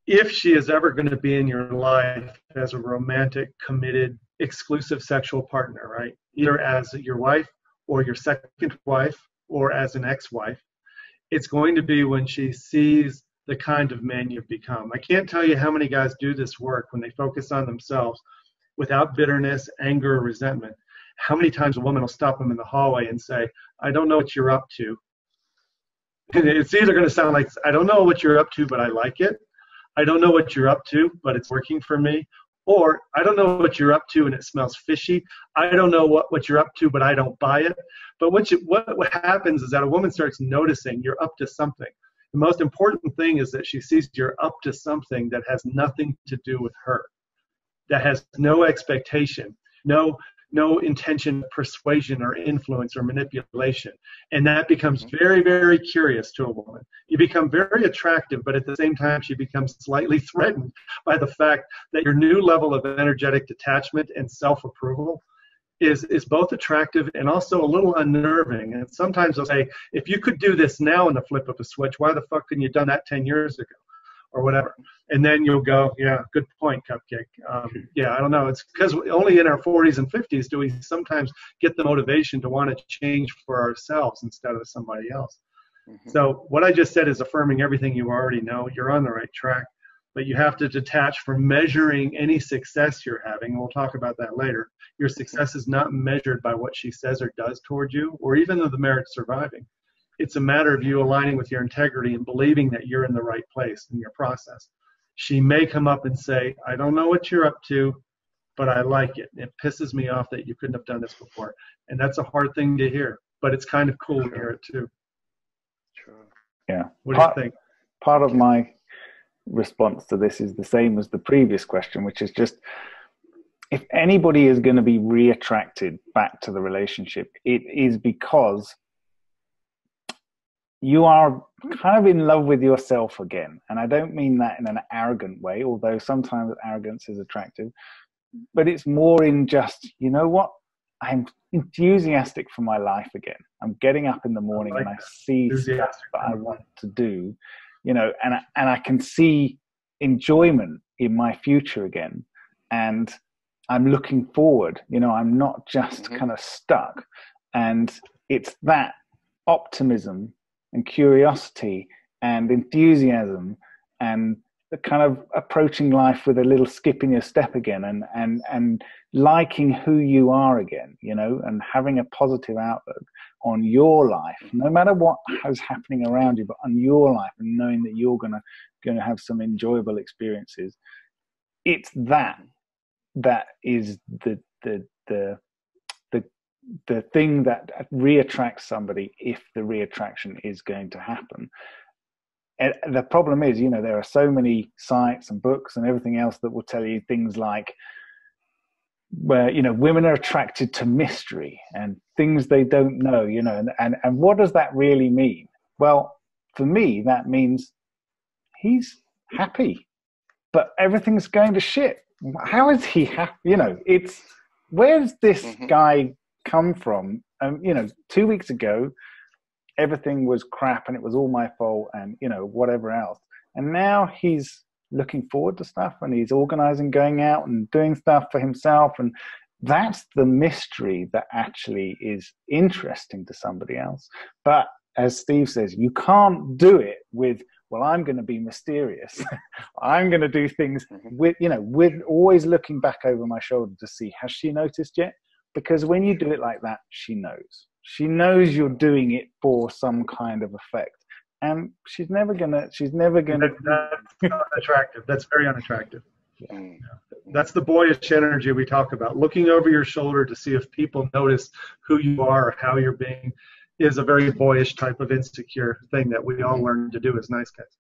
if she is ever going to be in your life as a romantic, committed, exclusive sexual partner, right? Either as your wife or your second wife or as an ex-wife, it's going to be when she sees the kind of man you've become. I can't tell you how many guys do this work when they focus on themselves without bitterness, anger, or resentment. How many times a woman will stop them in the hallway and say, I don't know what you're up to. And it's either going to sound like, I don't know what you're up to, but I like it. I don't know what you're up to, but it's working for me. Or I don't know what you're up to and it smells fishy. I don't know what you're up to, but I don't buy it. But what happens is that a woman starts noticing you're up to something. The most important thing is that she sees you're up to something that has nothing to do with her, that has no expectation, no intention of persuasion or influence or manipulation. And that becomes very, very curious to a woman. You become very attractive, but at the same time, she becomes slightly threatened by the fact that your new level of energetic detachment and self-approval is both attractive and also a little unnerving. And sometimes they'll say, if you could do this now in the flip of a switch, why the fuck couldn't you have done that 10 years ago? Or whatever. And then you'll go, yeah, good point, Cupcake. Yeah, I don't know. It's because only in our 40s and 50s do we sometimes get the motivation to want to change for ourselves instead of somebody else. So what I just said is affirming everything you already know. You're on the right track, but you have to detach from measuring any success you're having. We'll talk about that later. Your success is not measured by what she says or does toward you, or even the marriage surviving. It's a matter of you aligning with your integrity and believing that you're in the right place in your process. She may come up and say, I don't know what you're up to, but I like it. It pisses me off that you couldn't have done this before. And that's a hard thing to hear, but it's kind of cool to hear it too. Yeah. What do you think? Part of my response to this is the same as the previous question, which is just, if anybody is going to be reattracted back to the relationship, it is because you are kind of in love with yourself again. And I don't mean that in an arrogant way, although sometimes arrogance is attractive, but it's more in just, you know what? I'm enthusiastic for my life again. I'm getting up in the morning and I see stuff that I want to do, you know, and I can see enjoyment in my future again. And I'm looking forward, you know, I'm not just kind of stuck. And it's that optimism and curiosity and enthusiasm and the kind of approaching life with a little skip in your step again and liking who you are again, you know, and having a positive outlook on your life, no matter what is happening around you, but on your life, and knowing that you're gonna have some enjoyable experiences. It's that is the thing that reattracts somebody, if the reattraction is going to happen. And the problem is, you know, there are so many sites and books and everything else that will tell you things like, where, you know, women are attracted to mystery and things they don't know, you know, and what does that really mean? Well, for me, that means he's happy, but everything's going to shit. How is he happy? You know, it's, where's this guy come from? You know, 2 weeks ago, everything was crap and it was all my fault and, you know, whatever else. And now he's looking forward to stuff and he's organizing, going out and doing stuff for himself. And that's the mystery that actually is interesting to somebody else. But as Steve says, you can't do it with, well, I'm going to be mysterious. I'm going to do things with, you know, with always looking back over my shoulder to see, has she noticed yet? Because when you do it like that, she knows. She knows you're doing it for some kind of effect. And she's never gonna. That's unattractive. That's very unattractive. Yeah. That's the boyish energy we talk about. Looking over your shoulder to see if people notice who you are or how you're being is a very boyish type of insecure thing that we all learn to do as nice guys.